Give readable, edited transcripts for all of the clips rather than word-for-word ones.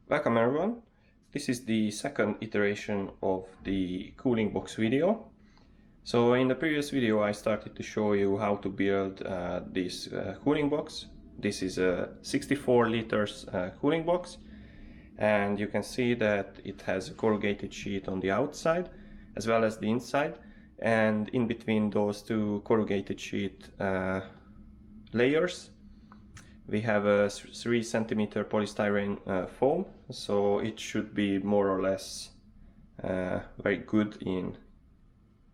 Welcome everyone. This is the second iteration of the cooling box video. So in the previous video I started to show you how to build this cooling box. This is a 64 liters cooling box, and you can see that it has a corrugated sheet on the outside as well as the inside, and in between those two corrugated sheet layers we have a 3 centimeter polystyrene foam, so it should be more or less very good in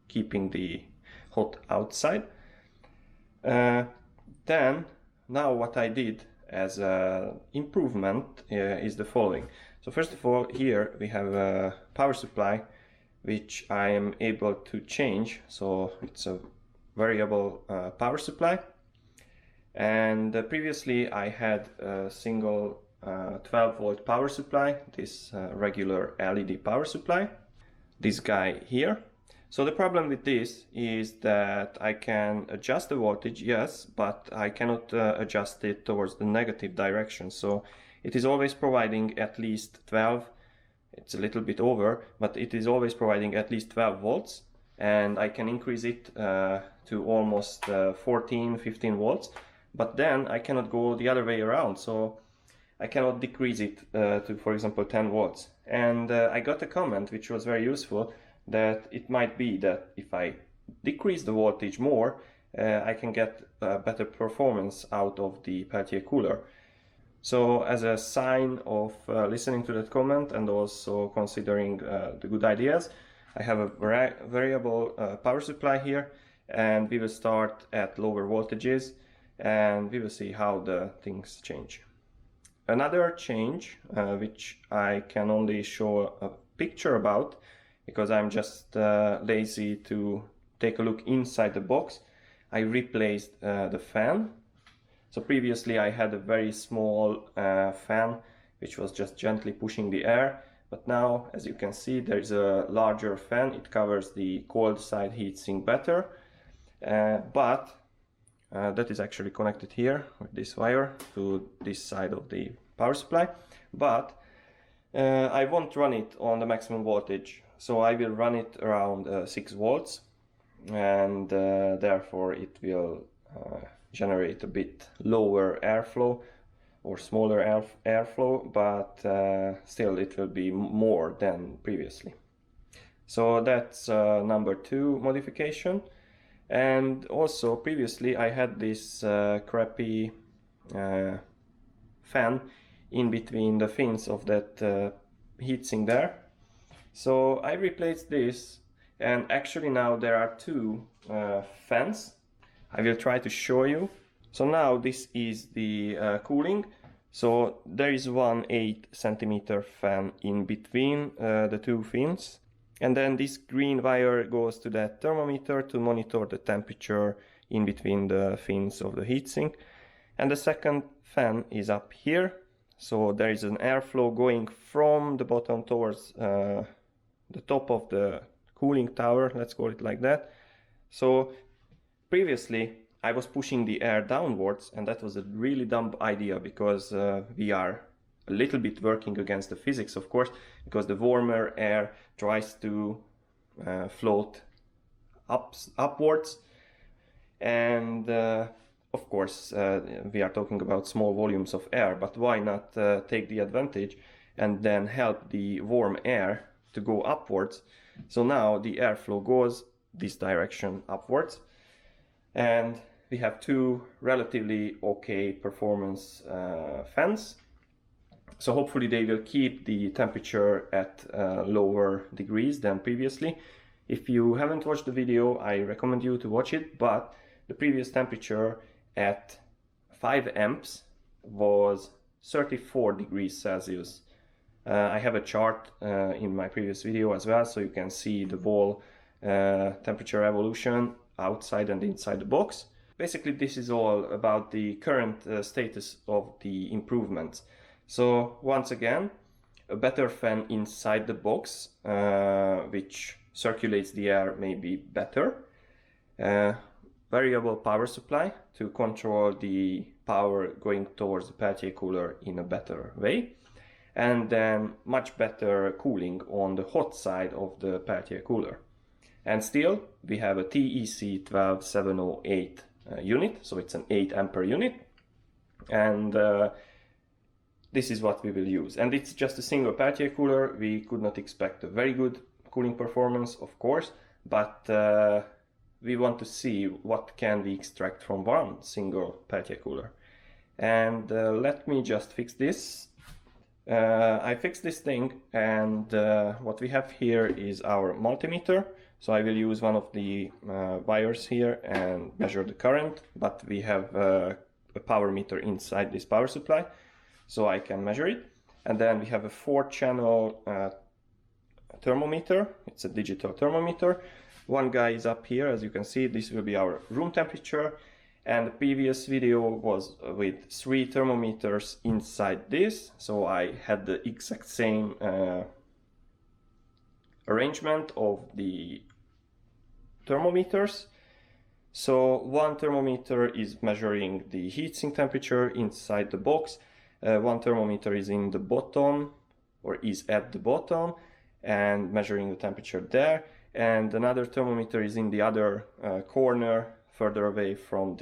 keeping the hot outside. Then now what I did as an improvement is the following. So first of all, here we have a power supply which I am able to change, so it's a variable power supply. And previously I had a single 12 volt power supply, this regular LED power supply, this guy here. So the problem with this is that I can adjust the voltage, yes, but I cannot adjust it towards the negative direction. So it is always providing at least 12, it's a little bit over, but it is always providing at least 12 volts, and I can increase it to almost 14-15 volts. But then I cannot go the other way around, so I cannot decrease it to, for example, 10 watts. And I got a comment which was very useful, that it might be that if I decrease the voltage more, I can get better performance out of the Peltier cooler. So as a sign of listening to that comment and also considering the good ideas, I have a variable power supply here, and we will start at lower voltages and we will see how the things change. Another change, which I can only show a picture about because I'm just lazy to take a look inside the box, I replaced the fan. So previously I had a very small fan which was just gently pushing the air, but now, as you can see, there's a larger fan. It covers the cold side heatsink better, but that is actually connected here with this wire to this side of the power supply, but I won't run it on the maximum voltage, so I will run it around 6 volts, and therefore it will generate a bit lower airflow or smaller airflow, but still it will be more than previously. So that's number 2 modification. And also previously I had this crappy fan in between the fins of that heatsink there. So I replaced this, and actually now there are 2 fans. I will try to show you. So now this is the cooling. So there is one 8 centimeter fan in between the 2 fins. And then this green wire goes to that thermometer to monitor the temperature in between the fins of the heatsink. And the second fan is up here. So there is an airflow going from the bottom towards the top of the cooling tower, let's call it like that. So previously I was pushing the air downwards, and that was a really dumb idea because we are a little bit working against the physics, of course, because the warmer air tries to float upwards, and of course we are talking about small volumes of air, but why not take the advantage and then help the warm air to go upwards? So now the airflow goes this direction upwards, and we have 2 relatively okay performance fans. So hopefully they will keep the temperature at lower degrees than previously. If you haven't watched the video, I recommend you to watch it, but the previous temperature at 5 amps was 34 degrees Celsius. I have a chart in my previous video as well, so you can see the wall temperature evolution outside and inside the box. Basically this is all about the current status of the improvements. So once again, a better fan inside the box, which circulates the air maybe better. Variable power supply to control the power going towards the Peltier cooler in a better way. and then much better cooling on the hot side of the Peltier cooler. And still, we have a TEC12708 unit, so it's an 8 ampere unit, and this is what we will use. And it's just a single Peltier cooler. We could not expect a very good cooling performance, of course, but we want to see what can we extract from one single Peltier cooler. And let me just fix this. I fixed this thing, and what we have here is our multimeter. So I will use one of the wires here and measure the current, but we have a power meter inside this power supply, so I can measure it. And then we have a 4-channel thermometer. It's a digital thermometer. One guy is up here, as you can see. This will be our room temperature. And the previous video was with 3 thermometers inside this, so I had the exact same arrangement of the thermometers. So one thermometer is measuring the heatsink temperature inside the box, one thermometer is in the bottom, or is at the bottom, and measuring the temperature there, and another thermometer is in the other corner, further away from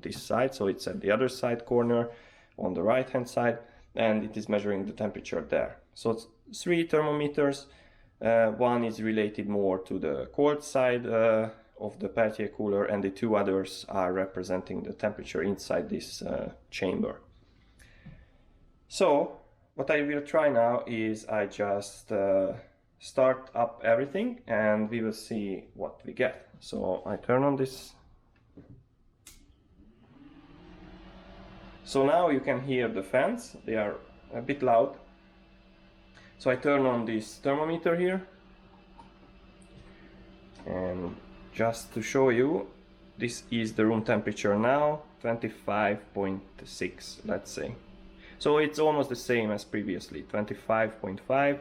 this side, so it's at the other side corner on the right hand side, and it is measuring the temperature there. So it's 3 thermometers. One is related more to the cold side of the Peltier cooler, and the 2 others are representing the temperature inside this chamber. So what I will try now is I just start up everything and we will see what we get. So I turn on this. So now you can hear the fans, they are a bit loud. So I turn on this thermometer here, and just to show you, this is the room temperature now, 25.6, let's say. So it's almost the same as previously, 25.5.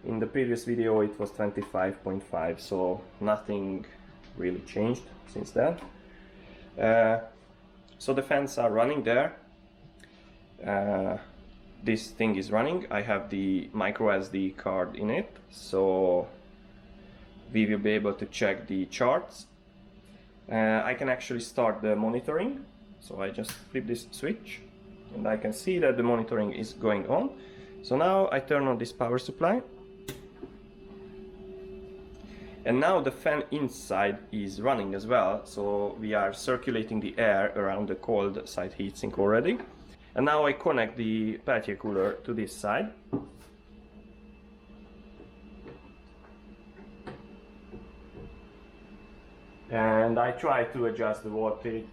In the previous video it was 25.5, so nothing really changed since then. So the fans are running there. This thing is running. I have the micro SD card in it, so we will be able to check the charts. I can actually start the monitoring, so I just flip this switch and I can see that the monitoring is going on. So now I turn on this power supply, and now the fan inside is running as well, so we are circulating the air around the cold side heatsink already. And now I connect the Peltier cooler to this side. And I try to adjust the voltage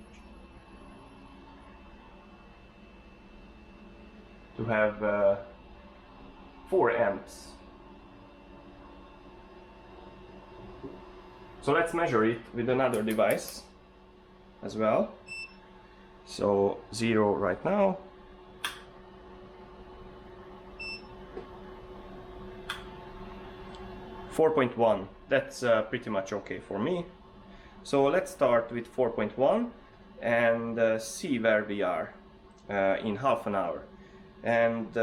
to have 4 amps. So let's measure it with another device as well. So 0 right now. 4.1, that's pretty much okay for me. So let's start with 4.1 and see where we are in half an hour. And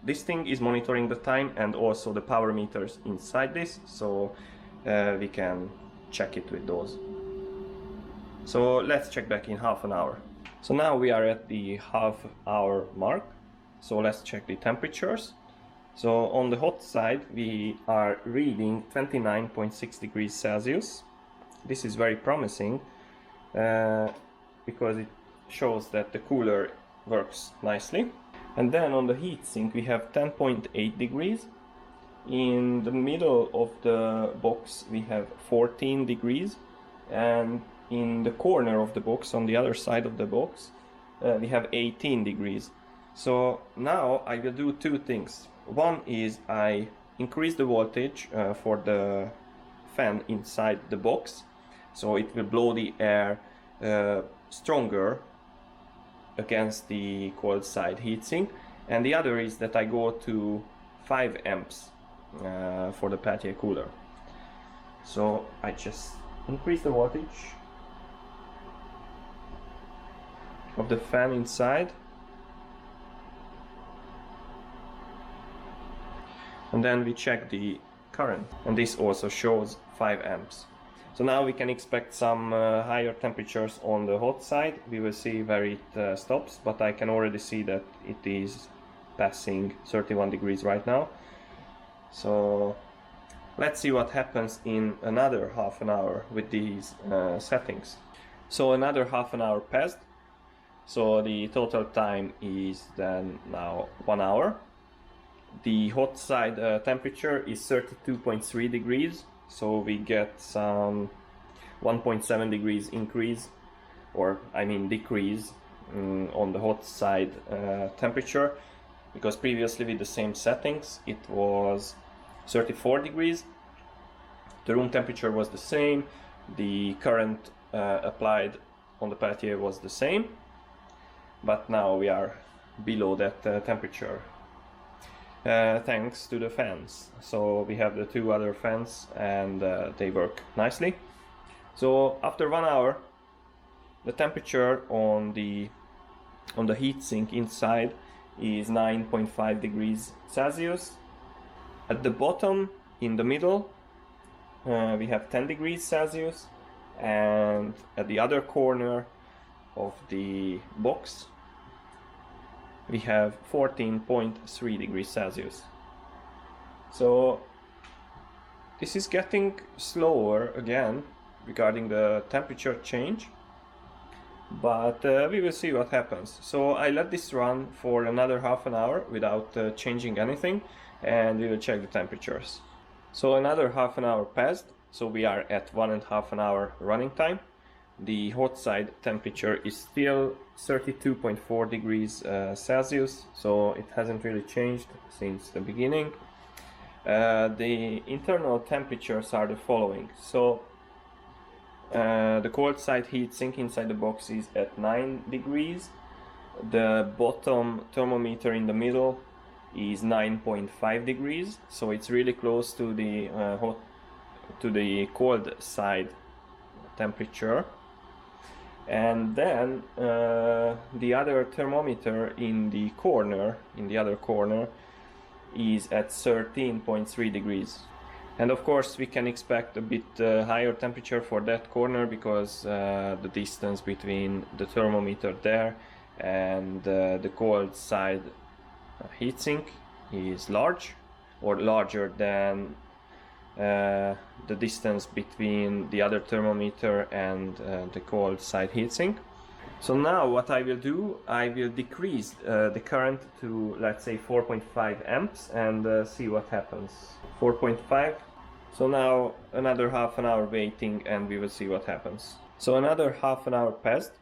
this thing is monitoring the time and also the power meters inside this, so we can check it with those. So let's check back in half an hour. So now we are at the half-hour mark, so let's check the temperatures. So on the hot side we are reading 29.6 degrees Celsius. This is very promising because it shows that the cooler works nicely. And then on the heatsink we have 10.8 degrees. In the middle of the box we have 14 degrees, and in the corner of the box, on the other side of the box, we have 18 degrees. So now I will do 2 things. One is I increase the voltage for the fan inside the box, so it will blow the air stronger against the cold side heatsink. And the other is that I go to 5 amps for the Peltier cooler. So I just increase the voltage of the fan inside, and then we check the current, and this also shows 5 amps. So now we can expect some higher temperatures on the hot side. We will see where it stops, but I can already see that it is passing 31 degrees right now. So let's see what happens in another half an hour with these settings. So another half an hour passed, so the total time is then now 1 hour. The hot side temperature is 32.3 degrees, so we get some 1.7 degrees increase, or I mean decrease, on the hot side temperature, because previously with the same settings it was 34 degrees. The room temperature was the same, the current applied on the Peltier was the same, but now we are below that temperature. Thanks to the fans. So we have the 2 other fans, and they work nicely. So after 1 hour, the temperature on the heatsink inside is 9.5 degrees Celsius. At the bottom, in the middle, we have 10 degrees Celsius, and at the other corner of the box we have 14.3 degrees Celsius. So this is getting slower again regarding the temperature change, but we will see what happens. So I let this run for another half an hour without changing anything, and we will check the temperatures. So another half an hour passed, so we are at 1.5 hour running time. The hot side temperature is still 32.4 degrees Celsius, so it hasn't really changed since the beginning. The internal temperatures are the following. So the cold side heatsink inside the box is at 9 degrees. The bottom thermometer in the middle is 9.5 degrees, so it's really close to the cold side temperature. And then the other thermometer in the other corner is at 13.3 degrees. And of course we can expect a bit higher temperature for that corner, because the distance between the thermometer there and the cold side heatsink is large, or larger than the distance between the other thermometer and the cold side heatsink. So now what I will do, I will decrease the current to, let's say, 4.5 amps and see what happens. 4.5. So now another half an hour waiting, and we will see what happens. So another half an hour passed,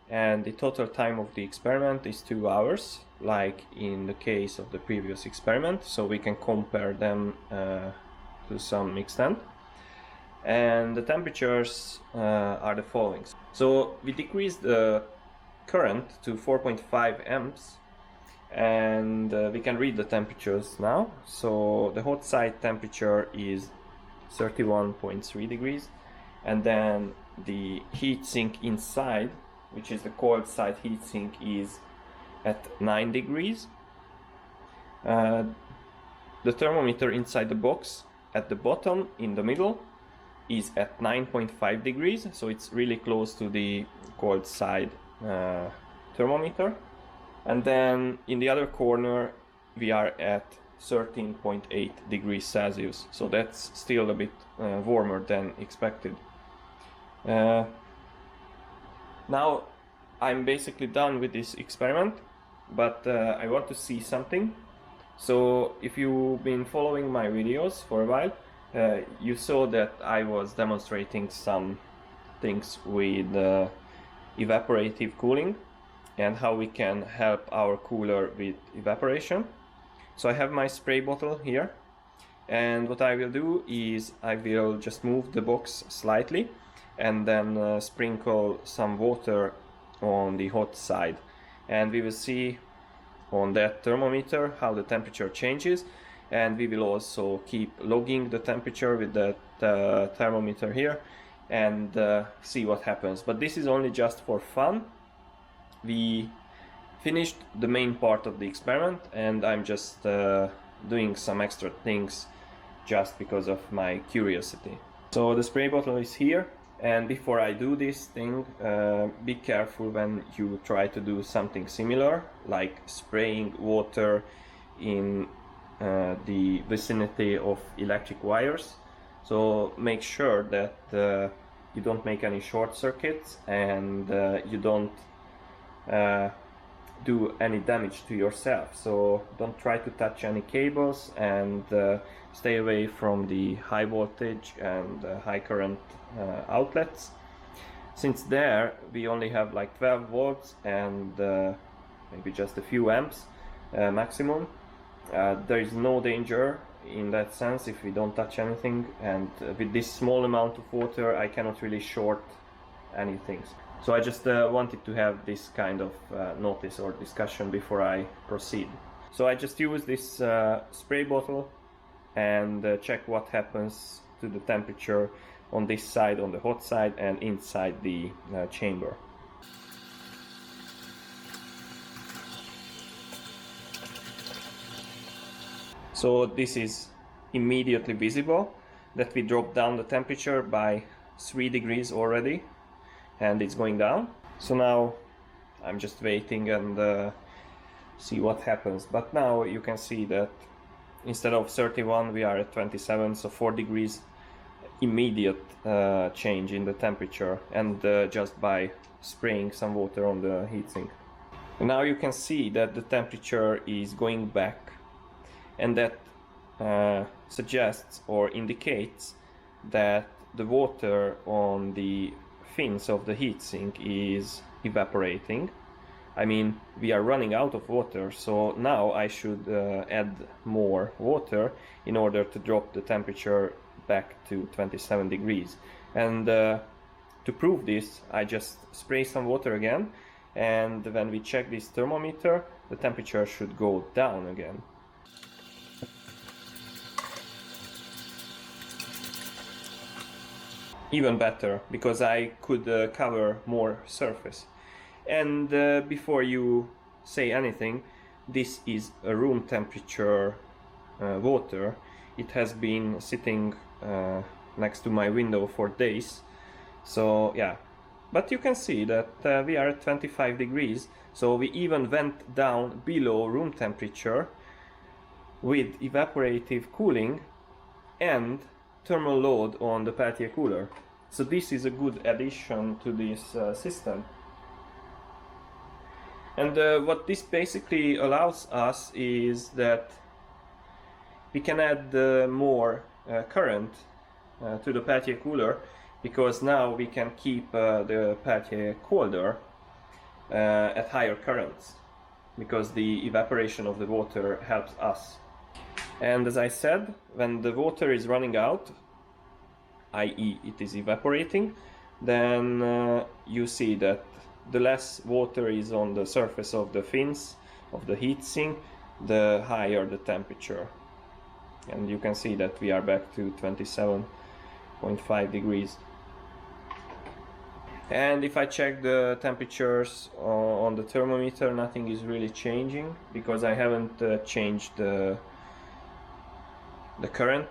and the total time of the experiment is 2 hours, like in the case of the previous experiment, so we can compare them to some extent. And the temperatures are the following. So we decreased the current to 4.5 amps, and we can read the temperatures now. So the hot side temperature is 31.3 degrees, and then the heatsink inside, which is the cold side heatsink, is at 9 degrees. The thermometer inside the box at the bottom in the middle is at 9.5 degrees, so it's really close to the cold side thermometer. And then in the other corner we are at 13.8 degrees Celsius, so that's still a bit warmer than expected. Now I'm basically done with this experiment, but I want to see something. So if you've been following my videos for a while, you saw that I was demonstrating some things with evaporative cooling and how we can help our cooler with evaporation. So I have my spray bottle here, and what I will do is I will just move the box slightly and then sprinkle some water on the hot side, and we will see on that thermometer how the temperature changes, and we will also keep logging the temperature with that thermometer here and see what happens. But this is only just for fun. We finished the main part of the experiment, and I'm just doing some extra things just because of my curiosity. So the spray bottle is here, and before I do this thing, be careful when you try to do something similar, like spraying water in the vicinity of electric wires. So make sure that you don't make any short circuits, and you don't do any damage to yourself. So don't try to touch any cables, and stay away from the high voltage and high current outlets. Since there we only have like 12 volts and maybe just a few amps maximum, there is no danger in that sense if we don't touch anything, and with this small amount of water I cannot really short anything. So I just wanted to have this kind of notice or discussion before I proceed. So I just use this spray bottle and check what happens to the temperature on this side, on the hot side, and inside the chamber. So this is immediately visible that we dropped down the temperature by 3 degrees already, and it's going down. So now I'm just waiting and see what happens. But now you can see that instead of 31 we are at 27, so 4 degrees immediate change in the temperature, and just by spraying some water on the heatsink. And now you can see that the temperature is going back, and that suggests or indicates that the water on the fins of the heatsink is evaporating. I mean, we are running out of water, so now I should add more water in order to drop the temperature back to 27 degrees. And to prove this, I just spray some water again, and when we check this thermometer, the temperature should go down again. Even better, because I could cover more surface. And before you say anything, this is a room temperature water. It has been sitting next to my window for days, so yeah. But you can see that we are at 25 degrees, so we even went down below room temperature with evaporative cooling and thermal load on the Peltier cooler. So this is a good addition to this system. And what this basically allows us is that we can add more current to the Peltier cooler, because now we can keep the Peltier colder at higher currents, because the evaporation of the water helps us. And as I said, when the water is running out, i.e. it is evaporating, then you see that the less water is on the surface of the fins of the heatsink, the higher the temperature. And you can see that we are back to 27.5 degrees. And if I check the temperatures on the thermometer, nothing is really changing, because I haven't changed the current.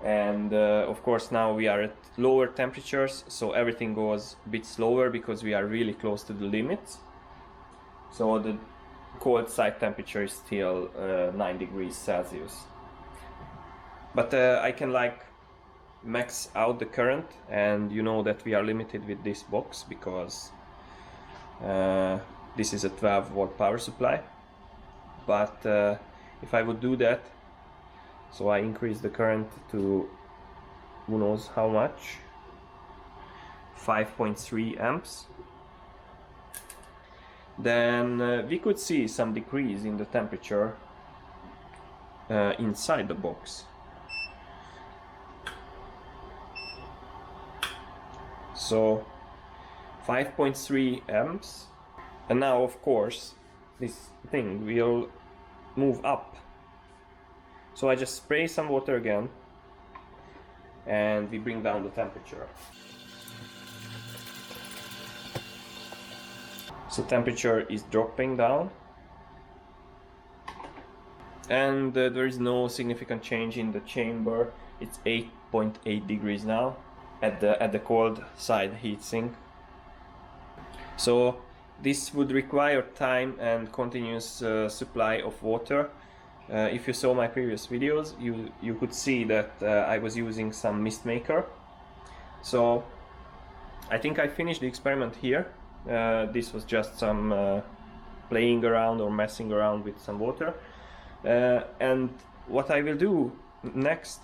And of course now we are at lower temperatures, so everything goes a bit slower because we are really close to the limits. So the cold side temperature is still 9 degrees Celsius. But I can like max out the current, and you know that we are limited with this box because this is a 12 volt power supply. But if I would do that, so I increase the current to who knows how much, 5.3 amps, then we could see some decrease in the temperature inside the box. So 5.3 amps, and now of course this thing will move up. So I just spray some water again, and we bring down the temperature. So temperature is dropping down, and there is no significant change in the chamber. It's 8.8 degrees now at the cold side heatsink. So this would require time and continuous supply of water. If you saw my previous videos, you could see that I was using some mist maker. So I think I finished the experiment here. This was just some playing around or messing around with some water. And what I will do next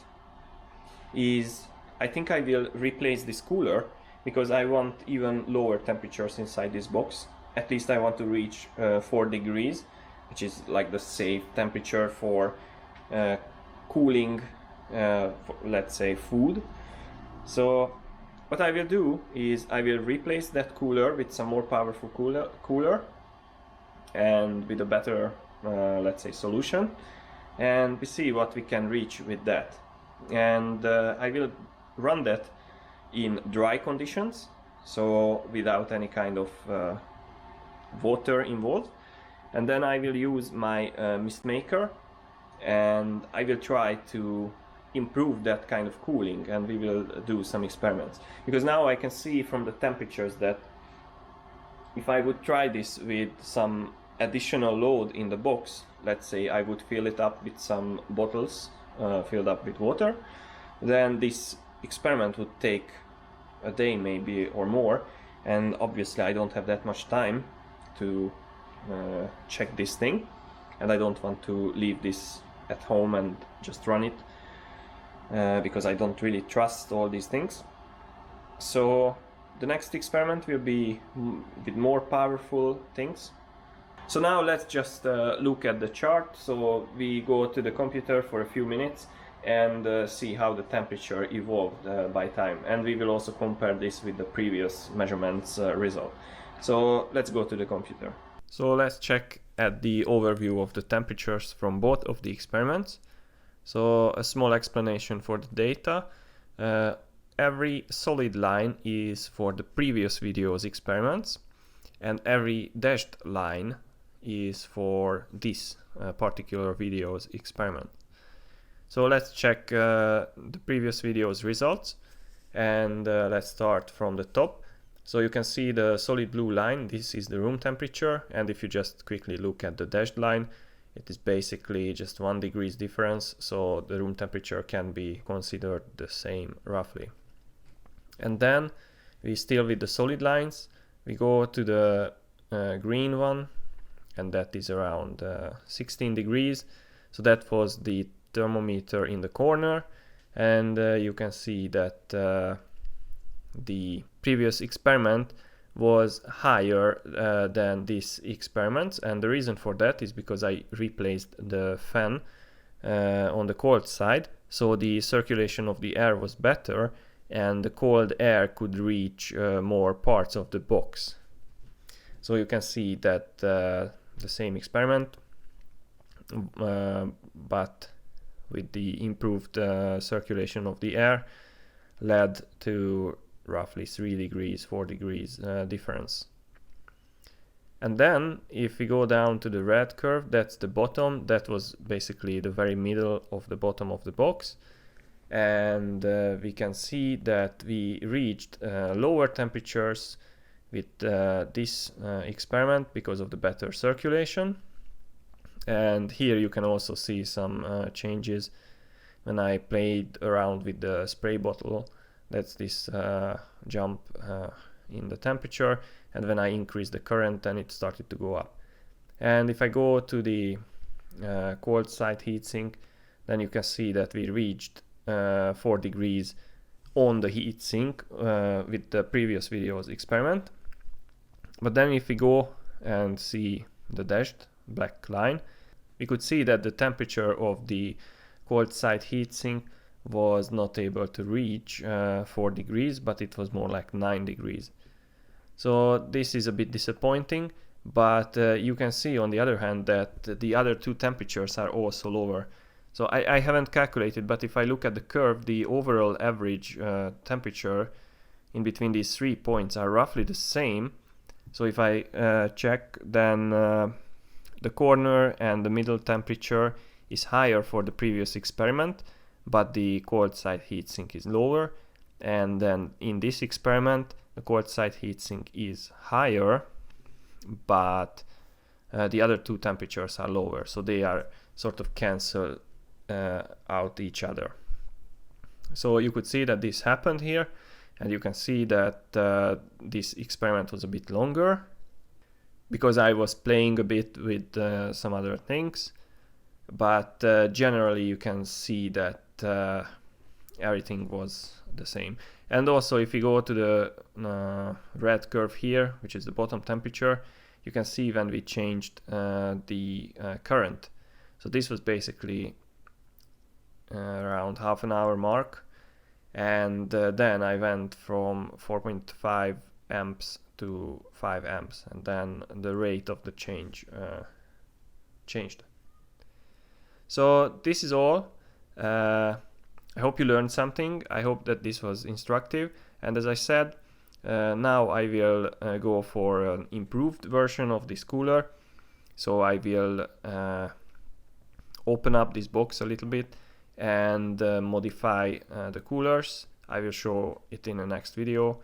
is I think I will replace this cooler, because I want even lower temperatures inside this box. At least I want to reach 4 degrees, which is like the safe temperature for cooling, let's say, food. So what I will do is I will replace that cooler with some more powerful cooler and with a better, let's say, solution, and we see what we can reach with that. And I will run that in dry conditions, so without any kind of water involved, and then I will use my mist maker and I will try to improve that kind of cooling, and we will do some experiments, because now I can see from the temperatures that if I would try this with some additional load in the box, let's say I would fill it up with some bottles filled up with water, then this experiment would take a day maybe or more, and obviously I don't have that much time to check this thing, and I don't want to leave this at home and just run it because I don't really trust all these things. So the next experiment will be with more powerful things. So now let's just look at the chart. So we go to the computer for a few minutes and see how the temperature evolved by time, and we will also compare this with the previous measurements result. So let's go to the computer. So let's check at the overview of the temperatures from both of the experiments. So a small explanation for the data. Every solid line is for the previous video's experiments, and every dashed line is for this particular video's experiment. So let's check the previous video's results, and let's start from the top. So you can see the solid blue line, this is the room temperature, and if you just quickly look at the dashed line, it is basically just 1 degree difference, so the room temperature can be considered the same roughly. And then we still with the solid lines, we go to the green one, and that is around 16 degrees. So that was the thermometer in the corner, and you can see that the previous experiment was higher than this experiment, and the reason for that is because I replaced the fan on the cold side, so the circulation of the air was better and the cold air could reach more parts of the box. So you can see that the same experiment, but with the improved circulation of the air, led to roughly 3 degrees, 4 degrees difference. And then if we go down to the red curve, that's the bottom, that was basically the very middle of the bottom of the box, and we can see that we reached lower temperatures with this experiment because of the better circulation. And here you can also see some changes when I played around with the spray bottle. That's this jump in the temperature, and when I increased the current, then it started to go up. And if I go to the cold side heatsink, then you can see that we reached 4 degrees on the heatsink with the previous video's experiment. But then if we go and see the dashed black line, we could see that the temperature of the cold side heatsink was not able to reach 4 degrees, but it was more like 9 degrees. So this is a bit disappointing, but you can see on the other hand that the other two temperatures are also lower. So I haven't calculated, but if I look at the curve, the overall average temperature in between these 3 points are roughly the same. So if I check, then the corner and the middle temperature is higher for the previous experiment, but the cold side heatsink is lower. And then in this experiment, the cold side heatsink is higher, but the other two temperatures are lower, so they are sort of cancel out each other. So you could see that this happened here, and you can see that this experiment was a bit longer because I was playing a bit with some other things, but generally you can see that everything was the same. And also if you go to the red curve here, which is the bottom temperature, you can see when we changed the current. So this was basically around half an hour mark, and then I went from 4.5 amps to 5 amps, and then the rate of the change changed. So this is all. I hope you learned something. I hope that this was instructive, and as I said, now I will go for an improved version of this cooler. So I will open up this box a little bit and modify the coolers. I will show it in the next video,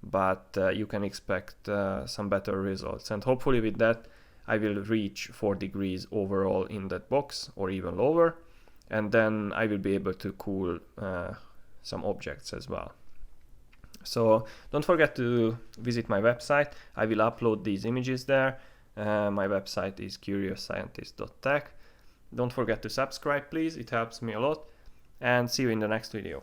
but you can expect some better results, and hopefully with that I will reach 4 degrees overall in that box, or even lower, and then I will be able to cool some objects as well. So don't forget to visit my website. I will upload these images there. My website is curiousscientist.tech. Don't forget to subscribe, please. It helps me a lot. And see you in the next video.